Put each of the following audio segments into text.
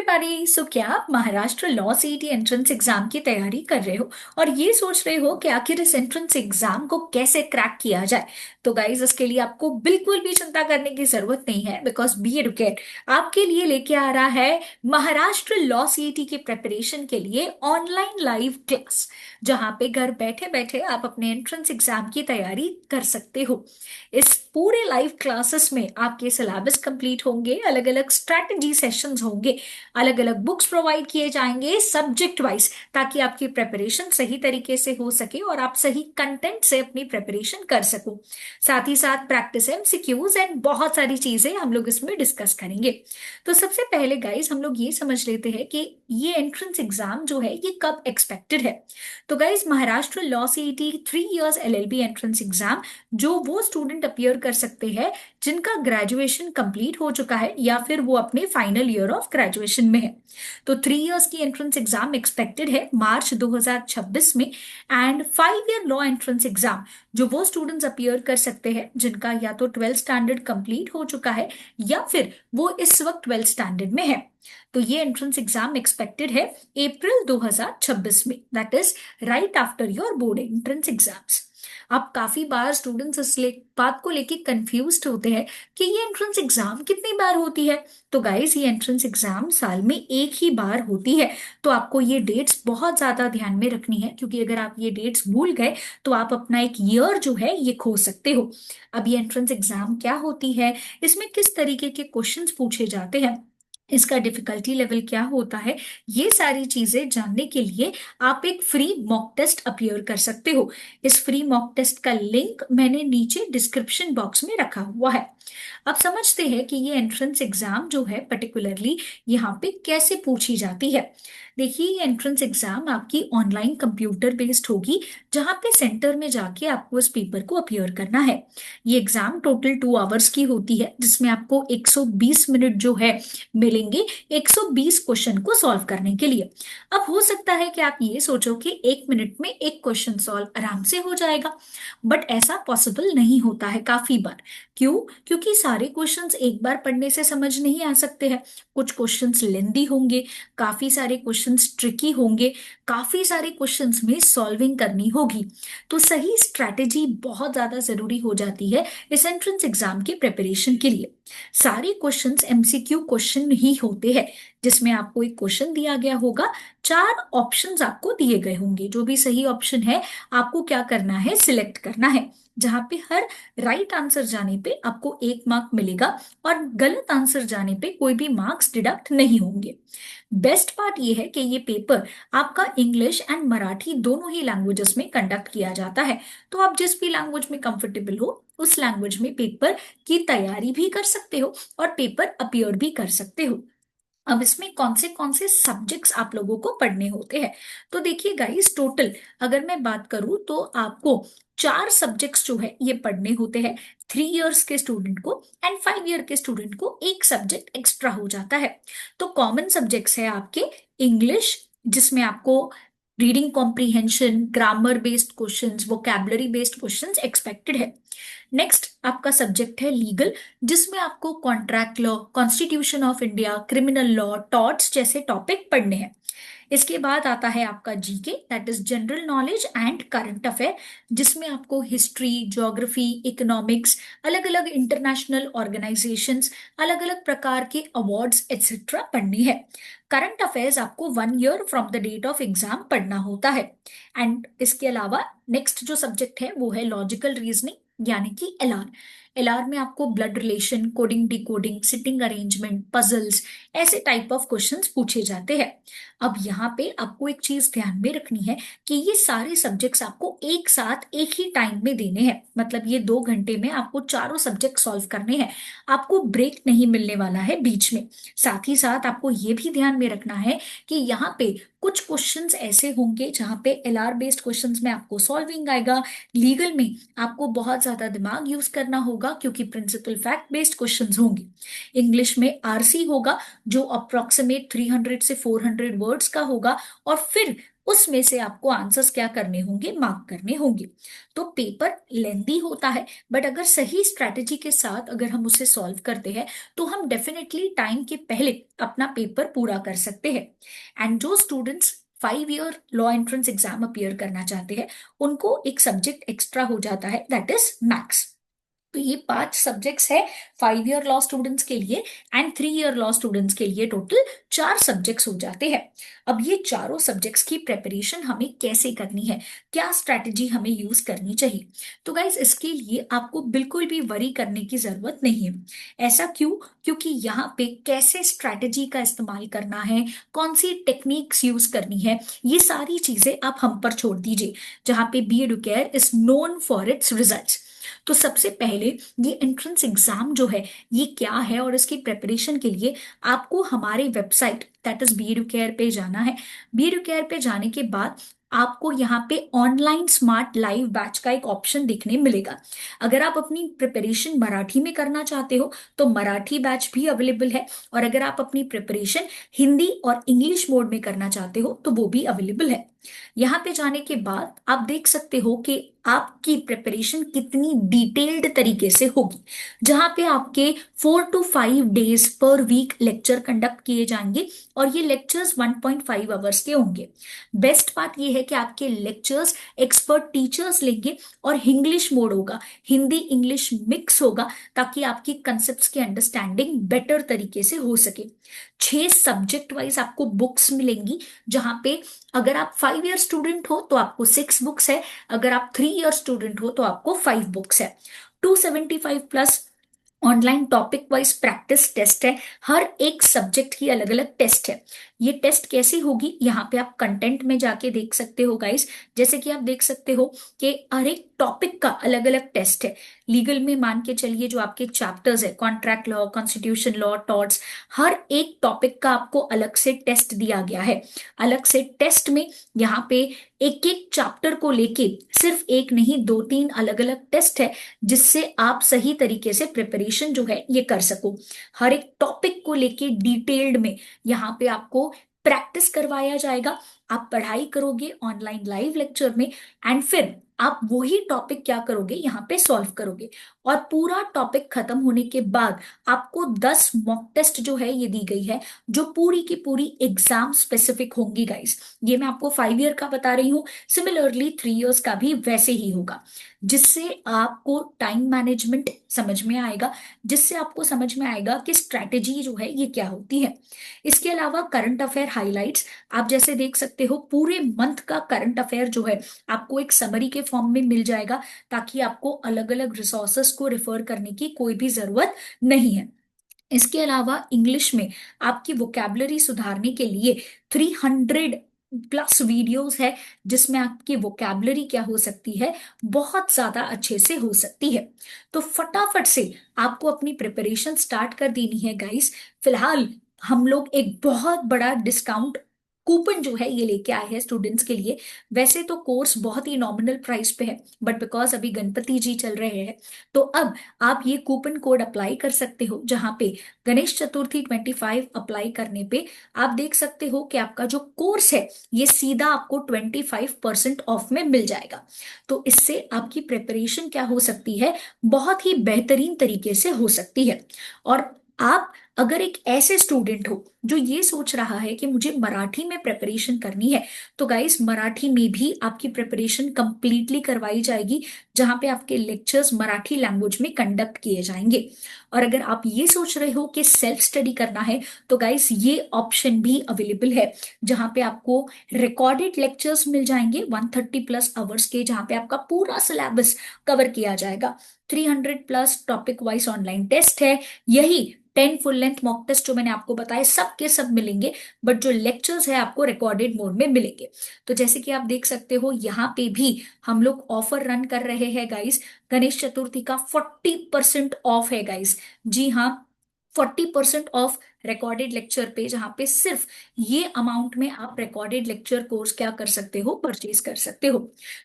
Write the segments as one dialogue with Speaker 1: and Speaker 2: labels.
Speaker 1: Everybody. सो क्या आप Maharashtra law CET entrance exam की तैयारी कर रहे हो और ये सोच रहे हो कि आखिर इस एंट्रेंस एग्जाम को कैसे क्रैक किया जाए? तो गाइज, इसके लिए आपको बिल्कुल भी चिंता करने की जरूरत नहीं है, बिकॉज बी एडुकेट आपके लिए लेके आ रहा है महाराष्ट्र लॉ सीईटी की प्रेपरेशन के लिए ऑनलाइन लाइव क्लास, जहां पे घर बैठे बैठे आप अपने एंट्रेंस एग्जाम की तैयारी कर सकते हो। इस पूरे लाइव क्लासेस में आपके सिलेबस कंप्लीट होंगे, अलग अलग स्ट्रैटेजी सेशंस होंगे, अलग अलग बुक्स प्रोवाइड किए जाएंगे सब्जेक्ट वाइज, ताकि आपकी प्रेपरेशन सही तरीके से हो सके और आप सही कंटेंट से अपनी प्रेपरेशन कर सको। साथ ही साथ प्रैक्टिस एमसीक्यूज एंड बहुत सारी चीजें हम लोग इसमें डिस्कस करेंगे। तो सबसे पहले गाइज, हम लोग ये समझ लेते हैं कि ये एंट्रेंस एग्जाम जो है ये कब एक्सपेक्टेड है। तो guys, Maharashtra law CET 3 years LLB entrance exam जो वो स्टूडेंट अपियर कर सकते हैं जिनका ग्रेजुएशन कंप्लीट हो चुका है या फिर वो अपने फाइनल ईयर ऑफ ग्रेजुएशन में है। तो 3 इयर्स की एंट्रेंस एग्जाम एक्सपेक्टेड है मार्च 2026 में। And 5 year law entrance exam जो वो स्टूडेंट्स अपियर कर सकते हैं जिनका या तो 12th स्टैंडर्ड कंप्लीट हो चुका है या फिर वो इस वक्त 12th स्टैंडर्ड में है। तो ये एंट्रेंस एग्जाम एक्सपेक्टेड है अप्रैल 2026 में, that is right after your board entrance exams. अब काफी बार स्टूडेंट्स बात को लेके कंफ्यूज होते हैं कि ये एंट्रेंस एग्जाम कितनी बार होती है। तो गाइस, ये एंट्रेंस एग्जाम साल में एक ही बार होती है। तो आपको ये डेट्स बहुत ज्यादा ध्यान में रखनी है, क्योंकि अगर आप ये डेट्स भूल गए तो आप अपना एक ईयर जो है ये खो सकते हो। अब ये एंट्रेंस एग्जाम क्या होती है, इसमें किस तरीके के क्वेश्चंस पूछे जाते हैं, इसका डिफिकल्टी लेवल क्या होता है, ये सारी चीजें जानने के लिए आप एक फ्री मॉक टेस्ट अपीयर कर सकते हो। इस फ्री मॉक टेस्ट का लिंक मैंने नीचे डिस्क्रिप्शन बॉक्स में रखा हुआ है। अब समझते हैं कि ये एंट्रेंस एग्जाम जो है पर्टिकुलरली यहाँ पे कैसे पूछी जाती है। देखिए, ये एंट्रेंस एग्जाम आपकी ऑनलाइन कंप्यूटर बेस्ड होगी, जहाँ पे सेंटर में जाके आपको इस पेपर को अपीयर करना है। ये एग्जाम टोटल 2 आवर्स की होती है, जिसमें आपको 120 मिनट जो है मिलेंगे 120 क्वेश्चन को सॉल्व करने के लिए। अब हो सकता है कि आप ये सोचो कि 1 मिनट में एक क्वेश्चन सॉल्व आराम से हो जाएगा, बट ऐसा पॉसिबल नहीं होता है काफी बार। क्यों? क्योंकि सारे क्वेश्चंस एक बार पढ़ने से समझ नहीं आ सकते हैं। कुछ क्वेश्चंस लेंदी होंगे, काफी सारे क्वेश्चंस ट्रिकी होंगे, काफी सारे क्वेश्चंस में सॉल्विंग करनी होगी। तो सही स्ट्रैटेजी बहुत ज्यादा जरूरी हो जाती है इस एंट्रेंस एग्जाम के प्रिपरेशन के लिए। सारे क्वेश्चंस एमसीक्यू क्वेश्चन ही होते हैं, जिसमें आपको एक क्वेश्चन दिया गया होगा, 4 ऑप्शंस आपको दिए गए होंगे, जो भी सही ऑप्शन है आपको क्या करना है, सिलेक्ट करना है। जहां पे हर राइट आंसर जाने पे आपको 1 मार्क मिलेगा और गलत आंसर जाने पे कोई भी मार्क्स डिडक्ट नहीं होंगे। बेस्ट पार्ट ये है कि ये पेपर आपका इंग्लिश एंड मराठी दोनों ही लैंग्वेजेस में कंडक्ट किया जाता है। तो आप जिस भी लैंग्वेज में कंफर्टेबल हो उस लैंग्वेज में पेपर की तैयारी भी कर सकते हो और पेपर अपीयर भी कर सकते हो। अब इसमें कौन से सब्जेक्ट्स आप लोगों को पढ़ने होते हैं, तो देखिए गाइस, टोटल अगर मैं बात करूं तो आपको 4 सब्जेक्ट्स जो है ये पढ़ने होते हैं। 3 इयर्स के स्टूडेंट को एंड 5 ईयर के स्टूडेंट को एक सब्जेक्ट एक्स्ट्रा हो जाता है। तो कॉमन सब्जेक्ट्स है आपके इंग्लिश, जिसमें आपको reading comprehension, grammar based questions, vocabulary based questions expected है। नेक्स्ट आपका सब्जेक्ट है लीगल, जिसमें आपको contract law, constitution of India, criminal law, torts जैसे टॉपिक पढ़ने हैं। इसके बाद आता है आपका GK, that is general knowledge and current affair, जिसमें आपको हिस्ट्री, ज्योग्राफी, इकोनॉमिक्स, अलग अलग इंटरनेशनल ऑर्गेनाइजेशंस, अलग अलग प्रकार के अवार्ड्स एक्सेट्रा पढ़नी है। करंट अफेयर्स आपको 1 year from the date of exam पढ़ना होता है। एंड इसके अलावा नेक्स्ट जो सब्जेक्ट है वो है लॉजिकल रीजनिंग, यानी कि एलआर। एलआर में आपको blood relation, coding, decoding, sitting arrangement, puzzles, ऐसे टाइप ऑफ क्वेश्चंस पूछे जाते हैं। अब यहाँ पे आपको एक चीज ध्यान में रखनी है कि ये सारे सब्जेक्ट्स आपको एक साथ एक ही टाइम में देने हैं, मतलब ये 2 घंटे में आपको चारों सब्जेक्ट सॉल्व करने हैं। आपको ब्रेक नहीं मिलने वाला है बीच में। साथ ही साथ आपको ये भी ध्यान में रखना है कि यहाँ पे कुछ क्वेश्चंस ऐसे होंगे जहाँ पे एलआर बेस्ड क्वेश्चंस में आपको सॉल्विंग आएगा। लीगल में आपको बहुत ज्यादा दिमाग यूज करना होगा, क्योंकि प्रिंसिपल फैक्ट बेस्ड क्वेश्चंस होंगे। इंग्लिश में आरसी होगा, जो अप्रोक्सीमेट 300 से 400 वर्ड्स का होगा, और फिर उसमें से आपको आंसर्स क्या करने होंगे, मार्क करने होंगे। तो पेपर लेंदी होता है, बट अगर सही स्ट्रैटेजी के साथ अगर हम उसे सॉल्व करते हैं तो हम डेफिनेटली टाइम के पहले अपना पेपर पूरा कर सकते हैं। एंड जो students 5 year law entrance exam appear करना चाहते हैं, उनको एक सब्जेक्ट एक्स्ट्रा हो जाता है, दैट इज मैथ्स। तो ये 5 सब्जेक्ट्स है 5 ईयर लॉ स्टूडेंट्स के लिए, एंड 3 ईयर लॉ स्टूडेंट्स के लिए टोटल 4 सब्जेक्ट्स हो जाते हैं। अब ये चारों सब्जेक्ट्स की प्रेपरेशन हमें कैसे करनी है, क्या स्ट्रैटेजी हमें यूज करनी चाहिए? तो गाइज इसके लिए आपको बिल्कुल भी वरी करने की जरूरत नहीं है। ऐसा क्यों? क्योंकि यहाँ पे कैसे स्ट्रैटेजी का इस्तेमाल करना है, कौन सी टेक्निक्स यूज करनी है, ये सारी चीजें आप हम पर छोड़ दीजिए, जहाँ पे B educare is known for its results. तो सबसे पहले ये एंट्रेंस एग्जाम जो है ये क्या है, और इसकी प्रिपरेशन के लिए आपको हमारे website that is B care पे जाना है। बी केयर पे जाने के बाद आपको यहाँ पे ऑनलाइन स्मार्ट लाइव बैच का एक ऑप्शन देखने मिलेगा। अगर आप अपनी प्रिपरेशन मराठी में करना चाहते हो तो मराठी बैच भी अवेलेबल है, और अगर आप अपनी प्रिपरेशन हिंदी और इंग्लिश मोड में करना चाहते हो तो वो भी अवेलेबल है। यहाँ पे जाने के बाद आप देख सकते हो कि आपकी प्रिपरेशन कितनी डिटेल्ड तरीके से होगी, जहां पे आपके 4 to 5 डेज पर वीक लेक्चर कंडक्ट किए जाएंगे, और ये लेक्चर्स 1.5 आवर्स के होंगे। बेस्ट पार्ट ये है कि आपके लेक्चर्स एक्सपर्ट टीचर्स लेंगे, और इंग्लिश मोड होगा, हिंदी इंग्लिश मिक्स होगा, ताकि आपकी कंसेप्ट की अंडरस्टैंडिंग बेटर तरीके से हो सके। 6 सब्जेक्ट वाइज आपको बुक्स मिलेंगी, जहां पे अगर आप 5 ईयर स्टूडेंट हो तो आपको 6 बुक्स है, अगर आप 3 ईयर स्टूडेंट हो तो आपको 5 बुक्स है। 275 plus online topic wise practice test है, हर एक सब्जेक्ट की अलग अलग टेस्ट है। ये टेस्ट कैसी होगी यहाँ पे आप कंटेंट में जाके देख सकते हो गाइस। जैसे कि आप देख सकते हो कि हर एक टॉपिक का अलग अलग टेस्ट है। लीगल में मान के चलिए जो आपके चैप्टर्स है, contract law, constitution law, torts, हर एक टॉपिक का आपको अलग से टेस्ट दिया गया है। अलग से टेस्ट में यहाँ पे एक एक चैप्टर को लेके सिर्फ एक नहीं 2-3 अलग अलग टेस्ट है, जिससे आप सही तरीके से प्रिपरेशन जो है ये कर सको। हर एक टॉपिक को लेके डिटेल्ड में यहाँ पे आपको प्रैक्टिस करवाया जाएगा। आप पढ़ाई करोगे ऑनलाइन लाइव लेक्चर में, एंड फिर आप वही टॉपिक क्या करोगे, यहाँ पे सॉल्व करोगे। और पूरा टॉपिक खत्म होने के बाद आपको 10 मॉक टेस्ट जो है ये दी गई है, जो पूरी की पूरी एग्जाम स्पेसिफिक होंगी गाइस। ये मैं आपको 5 ईयर का बता रही हूँ, सिमिलरली 3 ईयर्स का भी वैसे ही होगा, जिससे आपको टाइम मैनेजमेंट समझ में आएगा, जिससे आपको समझ में आएगा कि स्ट्रैटेजी जो है ये क्या होती है। इसके अलावा करंट अफेयर हाइलाइट्स आप जैसे देख सकते हो, पूरे मंथ का करंट अफेयर जो है आपको एक समरी के फॉर्म में मिल जाएगा, ताकि आपको अलग अलग रिसोर्सेस को रिफर करने की कोई भी जरूरत नहीं है। इसके अलावा इंग्लिश में आपकी वोकैबुलरी सुधारने के लिए 300 प्लस वीडियोस है, जिसमें आपकी वोकैबुलरी क्या हो सकती है, बहुत ज्यादा अच्छे से हो सकती है। तो फटाफट से आपको अपनी प्रिपरेशन स्टार्ट कर देनी है गाइस। फिलहाल हम लोग एक बहुत बड़ा डिस्काउंट कूपन जो है ये लेके आए हैं स्टूडेंट्स के लिए। वैसे तो कोर्स बहुत ही नॉमिनल प्राइस पे है, बट बिकॉज अभी गणपति जी चल रहे हैं, तो अब आप ये कूपन कोड अप्लाई कर सकते हो, जहां पे गणेश चतुर्थी 25 अप्लाई करने पे आप देख सकते हो कि आपका जो कोर्स है ये सीधा आपको 25% ऑफ में मिल जाएगा। तो इससे आपकी प्रिपरेशन क्या हो सकती है, बहुत ही बेहतरीन तरीके से हो सकती है। और आप अगर एक ऐसे स्टूडेंट हो जो ये सोच रहा है कि मुझे मराठी में प्रिपरेशन करनी है, तो गाइस मराठी में भी आपकी प्रिपरेशन कंप्लीटली करवाई जाएगी, जहां पे आपके लेक्चर्स मराठी लैंग्वेज में कंडक्ट किए जाएंगे। और अगर आप ये सोच रहे हो कि सेल्फ स्टडी करना है, तो गाइस ये ऑप्शन भी अवेलेबल है, जहां पे आपको रिकॉर्डेड लेक्चर्स मिल जाएंगे 130 प्लस आवर्स के, जहां पे आपका पूरा सिलेबस कवर किया जाएगा। 300 plus topic wise online test है, यही 10 फुल लेंथ मॉक टेस्ट जो मैंने आपको बताया सब के सब मिलेंगे, बट जो लेक्चर्स है आपको रिकॉर्डेड मोड में मिलेंगे। तो जैसे कि आप देख सकते हो यहाँ पे भी हम लोग ऑफर रन कर रहे हैं गाइस। गणेश चतुर्थी का 40% ऑफ है गाइस। जी हाँ, 40% ऑफ रिकॉर्डेड लेक्चर पे, जहां पे सिर्फ ये अमाउंट में आप रिकॉर्डेड लेक्चर कोर्स क्या कर सकते हो, परचेज कर सकते हो।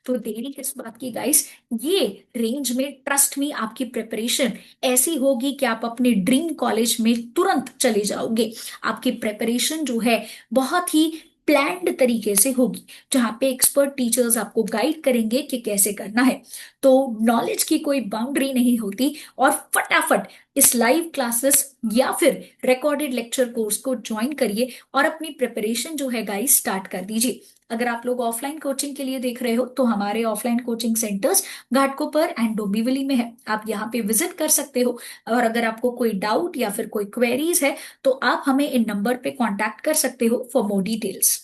Speaker 1: तो देरी किस बात की गाइस, ये रेंज में ट्रस्ट में आपकी प्रिपरेशन ऐसी होगी कि आप अपने ड्रीम कॉलेज में तुरंत चले जाओगे। आपकी प्रिपरेशन जो है बहुत ही प्लान्ड तरीके से होगी, जहाँ पे एक्सपर्ट टीचर्स आपको गाइड करेंगे कि कैसे करना है। तो नॉलेज की कोई बाउंड्री नहीं होती, और फटाफट इस लाइव क्लासेस या फिर रिकॉर्डेड लेक्चर कोर्स को ज्वाइन करिए और अपनी प्रिपरेशन जो है गाइस स्टार्ट कर दीजिए। अगर आप लोग ऑफलाइन कोचिंग के लिए देख रहे हो तो हमारे offline coaching centres Ghatkopar and Dombivli में है, आप यहाँ पे विजिट कर सकते हो। और अगर आपको कोई डाउट या फिर कोई क्वेरीज है तो आप हमें इन नंबर पे कांटेक्ट कर सकते हो फॉर मोर डिटेल्स।